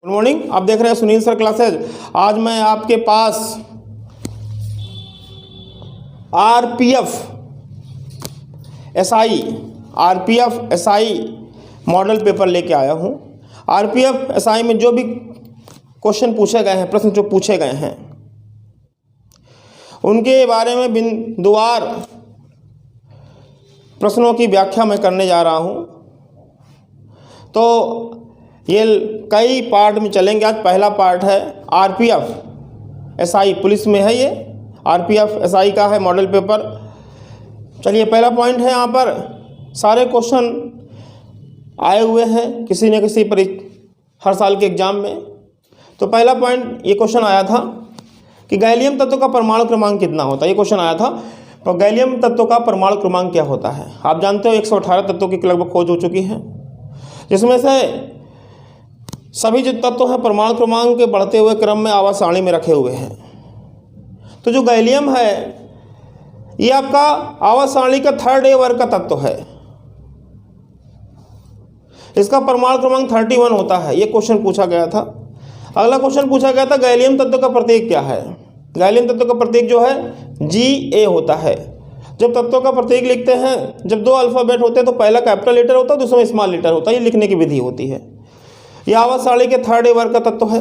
Good morning. आप देख रहे हैं सुनील सर क्लासेज। आज मैं आपके पास आरपीएफ एसआई मॉडल पेपर लेके आया हूँ। आरपीएफ एसआई में जो भी क्वेश्चन पूछे गए हैं, प्रश्न जो पूछे गए हैं, उनके बारे में बिंदुवार प्रश्नों की व्याख्या मैं करने जा रहा हूँ। तो ये कई पार्ट में चलेंगे। आज पहला पार्ट है आरपीएफ एसआई, पुलिस में है ये आरपीएफ एसआई का है मॉडल पेपर। चलिए, पहला पॉइंट है, यहाँ पर सारे क्वेश्चन आए हुए हैं किसी न किसी हर साल के एग्जाम में। तो पहला पॉइंट ये क्वेश्चन आया था कि गैलियम तत्व का परमाणु क्रमांक कितना होता है। ये क्वेश्चन आया था, तो गैलियम तत्व का परमाणु क्रमांक क्या होता है। आप जानते हो 118 तत्वों की लगभग खोज हो चुकी है, जिसमें से सभी जो तत्व हैं परमाणु क्रमांक के बढ़ते हुए क्रम में आवर्त सारणी में रखे हुए हैं। तो जो गैलियम है ये आपका आवर्त सारणी का थर्ड ए वर्ग का तत्व है। इसका परमाणु क्रमांक 31 होता है। ये क्वेश्चन पूछा गया था। अगला क्वेश्चन पूछा गया था गैलियम तत्व का प्रतीक क्या है। गैलियम तत्व का प्रतीक जो है Ga होता है। जब तत्वों का प्रतीक लिखते हैं, जब दो अल्फाबेट होते हैं तो पहला कैपिटल लेटर होता है, दूसरा स्मॉल लेटर होता है। ये लिखने की विधि होती है। यह आवर्त सारणी के थर्ड ए वर्ग का तत्व है।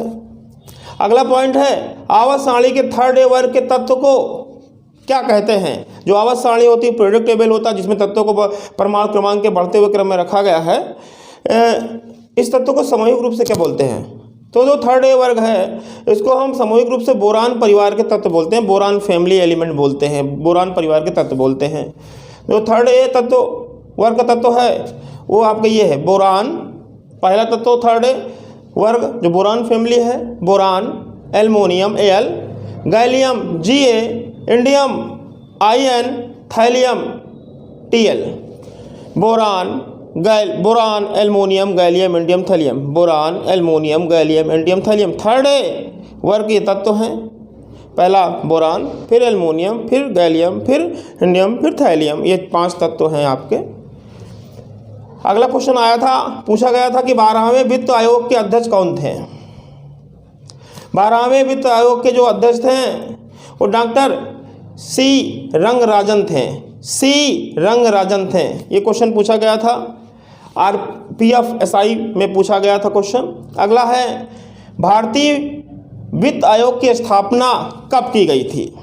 अगला पॉइंट है आवर्त सारणी के थर्ड ए वर्ग के तत्व को क्या कहते हैं। जो आवर्त सारणी होती है पीरियोडिक टेबल होता है, जिसमें तत्वों को परमाणु क्रमांक के बढ़ते हुए क्रम में रखा गया है। इस तत्व को सामूहिक रूप से क्या बोलते हैं। तो जो थर्ड ए वर्ग है इसको हम सामूहिक रूप से बोरान परिवार के तत्व बोलते हैं, बोरान फैमिली एलिमेंट बोलते हैं, बोरान परिवार के तत्व बोलते हैं। जो थर्ड ए तत्व वर्ग का तत्व है वो आपका ये है बोरान, पहला तत्व थर्ड ए वर्ग जो बोरान फैमिली है, boron, aluminium Al, gallium Ga, indium In, thallium Tl। Boron, aluminium, gallium, indium, thallium, boron, aluminium, gallium, indium, thallium third A वर्ग के तत्व हैं। पहला बोरान, फिर एल्युमिनियम, फिर गैलियम, फिर इंडियम, फिर थैलियम। ये 5 तत्व हैं आपके। अगला क्वेश्चन आया था, पूछा गया था कि 12वें वित्त आयोग के अध्यक्ष कौन थे। 12वें वित्त आयोग के जो अध्यक्ष थे वो डॉक्टर सी रंगराजन थे। ये क्वेश्चन पूछा गया था आरपीएफ एसआई में पूछा गया था क्वेश्चन। अगला है भारतीय वित्त आयोग की स्थापना कब की गई थी।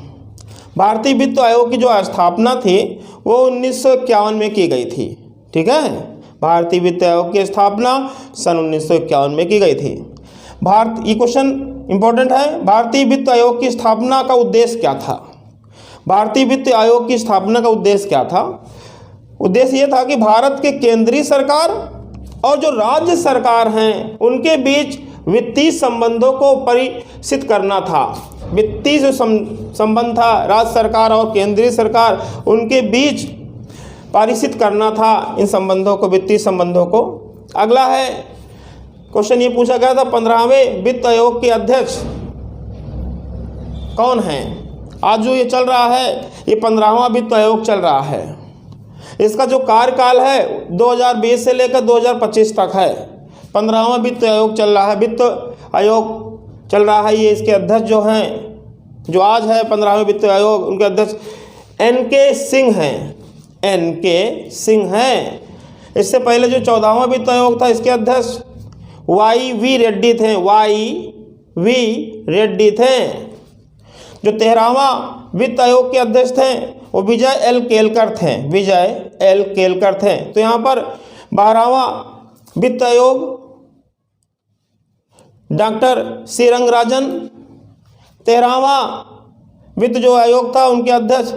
भारतीय वित्त आयोग की जो स्थापना थी वो 1951 में की गई थी। ठीक है, भारतीय वित्त आयोग की स्थापना सन 1951 में की गई थी। ये क्वेश्चन इंपॉर्टेंट है। भारतीय वित्त आयोग की स्थापना का उद्देश्य क्या था। भारतीय वित्त आयोग की स्थापना का उद्देश्य क्या था। उद्देश्य ये था कि भारत के केंद्रीय सरकार और जो राज्य सरकार हैं उनके बीच वित्तीय संबंधों को परिचित करना था। वित्तीय जो संबंध था राज्य सरकार और केंद्रीय सरकार उनके बीच परिचित करना था, इन संबंधों को, वित्तीय संबंधों को। अगला है क्वेश्चन ये पूछा गया था 15वें वित्त आयोग के अध्यक्ष कौन हैं। आज जो ये चल रहा है ये 15वां वित्त आयोग चल रहा है। इसका जो कार्यकाल है 2020 से लेकर 2025 तक है। 15वां वित्त आयोग चल रहा है, वित्त आयोग चल रहा है। ये इसके अध्यक्ष जो हैं, जो आज है 15वें वित्त आयोग, उनके अध्यक्ष NK सिंह हैं। इससे पहले जो 14वां वित्त आयोग था इसके अध्यक्ष YV रेड्डी थे। जो 13वां वित्त आयोग के अध्यक्ष थे वो विजय L केलकर थे। तो यहाँ पर 12वां वित्त आयोग डॉक्टर सी रंगराजन, 13वां वित्त जो आयोग था उनके अध्यक्ष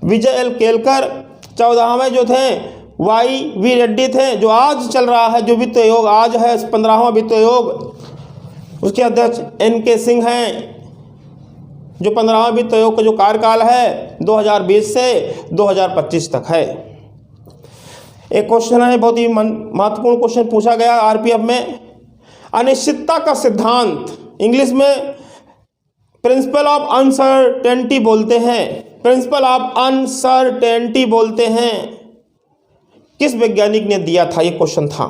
विजय L केलकर, 14वें जो थे YV रेड्डी थे। जो आज चल रहा है जो वित्त आयोग आज है 15वां वित्त आयोग, उसके अध्यक्ष NK सिंह हैं। जो 15वां वित्त आयोग का जो कार्यकाल है 2020 से 2025 तक है। एक क्वेश्चन है, बहुत ही महत्वपूर्ण क्वेश्चन पूछा गया आरपीएफ में। अनिश्चितता का सिद्धांत, इंग्लिश में प्रिंसिपल ऑफ अनसर्टेनिटी बोलते हैं, किस वैज्ञानिक ने दिया था। ये क्वेश्चन था।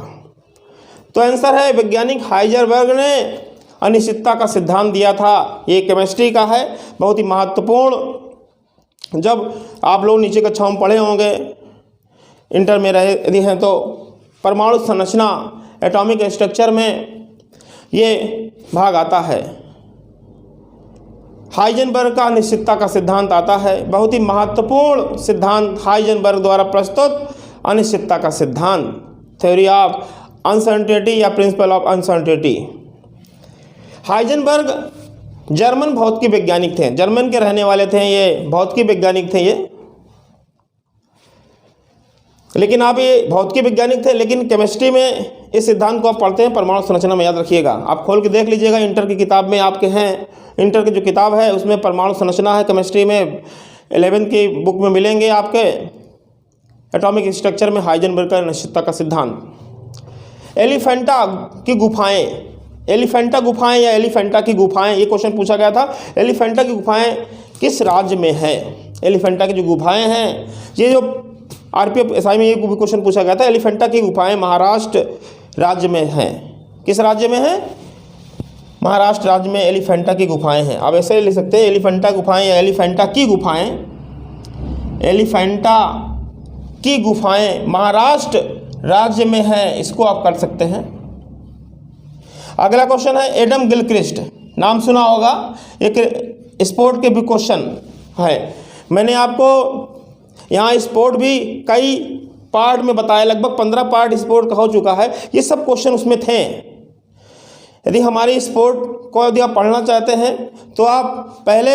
तो आंसर है वैज्ञानिक हाइजेनबर्ग ने अनिश्चितता का सिद्धांत दिया था, ये केमिस्ट्री का है, बहुत ही महत्वपूर्ण। जब आप लोग नीचे कक्षा में पढ़े होंगे, इंटर में रहे हैं, तो परमाणु संरचना, एटॉमिक स्ट्रक्चर में ये भाग आता है। हाइजेनबर्ग का अनिश्चितता का सिद्धांत आता है, बहुत ही महत्वपूर्ण सिद्धांत, हाइजेनबर्ग द्वारा प्रस्तुत अनिश्चितता का सिद्धांत, थ्योरी ऑफ अनसर्टेनिटी या principle of uncertainty. Heisenberg German भौतिकी वैज्ञानिक थे, जर्मन के रहने वाले थे, ये भौतिकी वैज्ञानिक थे ये, लेकिन आप ये भौतिकी वैज्ञानिक थे, लेकिन केमिस्ट्री में इस सिद्धांत को आप पढ़ते हैं परमाणु संरचना में, याद रखिएगा। आप खोल के देख लीजिएगा, इंटर की किताब में आपके हैं, इंटर की जो किताब है उसमें परमाणु संरचना है, केमिस्ट्री में 11th की बुक में मिलेंगे आपके, एटॉमिक स्ट्रक्चर में हाइजेनबर्ग का अनिश्चितता का सिद्धांत। एलिफेंटा की गुफाएं, एलिफेंटा गुफाएं या एलिफेंटा की गुफाएं, ये क्वेश्चन पूछा गया था। एलिफेंटा की गुफाएं किस राज्य में है? एलिफेंटा की जो गुफाएं हैं, ये जो आरपीएफ एसआई में ये क्वेश्चन पूछा गया था। एलिफेंटा की गुफाएं महाराष्ट्र राज्य में हैं। किस राज्य में है? महाराष्ट्र राज्य में एलिफेंटा की गुफाएं हैं। आप ऐसे लिख सकते हैं, एलिफेंटा गुफाएं या एलिफेंटा की गुफाएं, एलिफेंटा की गुफाएं महाराष्ट्र राज्य में है, इसको आप कर सकते हैं। अगला क्वेश्चन है एडम गिलक्रिस्ट, नाम सुना होगा, एक स्पोर्ट के भी क्वेश्चन है। मैंने आपको यहाँ स्पोर्ट भी कई पार्ट में बताया, लगभग 15 पार्ट स्पोर्ट का हो चुका है, ये सब क्वेश्चन उसमें थे। यदि हमारी स्पोर्ट को यदि आप पढ़ना चाहते हैं तो आप पहले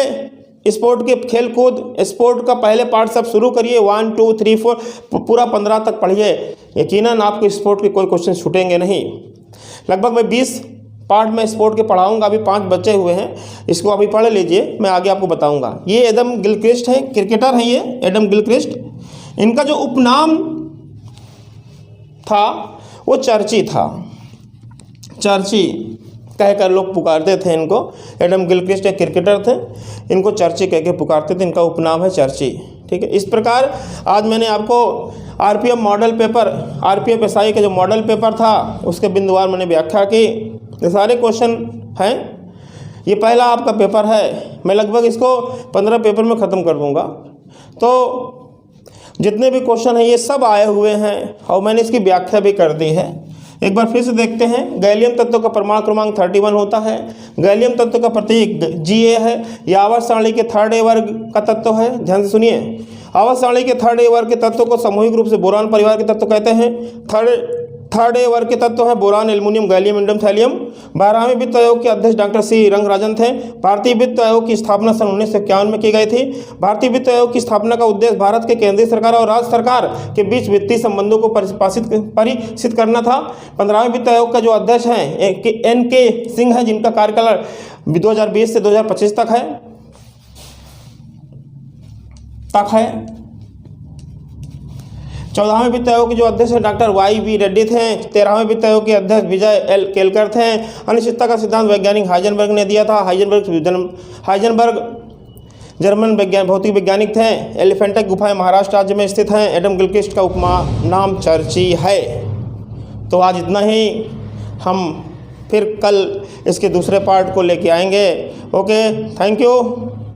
स्पोर्ट के खेल कूद स्पोर्ट का पहले पार्ट सब शुरू करिए, 1 2 3 4 पूरा 15 तक पढ़िए, यकीनन आपको स्पोर्ट के कोई क्वेश्चन छूटेंगे नहीं। लगभग मैं 20 पार्ट में स्पोर्ट के पढ़ाऊंगा, अभी 5 बचे हुए हैं, इसको अभी पढ़ लीजिए, मैं आगे आपको बताऊंगा। ये एडम गिलक्रिस्ट है, क्रिकेटर हैं ये एडम गिलक्रिस्ट। इनका जो उपनाम था वो चर्ची था, चर्ची कहकर लोग पुकारते थे इनको। एडम गिलक्रिस्ट एक क्रिकेटर थे, इनको चर्ची कह के पुकारते थे, इनका उपनाम है चर्ची। ठीक है, इस प्रकार आज मैंने आपको RPF model paper, RPF SI का जो मॉडल पेपर था उसके बिंदुवार मैंने व्याख्या की। ये सारे क्वेश्चन हैं, ये पहला आपका पेपर है, मैं लगभग इसको 15 पेपर में ख़त्म कर दूंगा। तो जितने भी क्वेश्चन हैं ये सब आए हुए हैं और मैंने इसकी व्याख्या भी कर दी है। एक बार फिर से देखते हैं। गैलियम तत्व का परमाणु क्रमांक 31 होता है। गैलियम तत्व का प्रतीक Ga है। यह आवर्त सारणी के 3rd वर्ग का तत्व है। ध्यान से सुनिए, आवर्त सारणी के 3rd वर्ग के तत्व को सामूहिक रूप से बोरान परिवार के तत्व कहते हैं। थर्ड वर्ग के तत्व हैं boron, aluminium, gallium, indium, thallium. 12वें वित्त आयोग के अध्यक्ष डॉक्टर सी रंगराजन थे। भारतीय वित्त आयोग की स्थापना सन 1951 में की गई थी। भारतीय वित्त आयोग की स्थापना का उद्देश्य भारत के केंद्रीय सरकार और राज्य सरकार के बीच वित्तीय संबंधों को परिचित करना था। 15वें वित्त आयोग का जो अध्यक्ष हैं NK सिंह है, जिनका कार्यकाल 2020 से 2025 तक है। 14वें वित्त आयोग के जो अध्यक्ष हैं डॉक्टर YV रेड्डी थे। 13वें वित्त आयोग के अध्यक्ष विजय L केलकर थे। अनिश्चितता का सिद्धांत वैज्ञानिक हाइजेनबर्ग ने दिया था। हाइजेनबर्ग जर्मन भौतिक वैज्ञानिक थे। एलिफेंटा गुफाएं महाराष्ट्र राज्य में स्थित हैं। एडम गिलक्रिस्ट का उपनाम चर्ची है। तो आज इतना ही, हम फिर कल इसके दूसरे पार्ट को लेके आएंगे। Okay, thank you.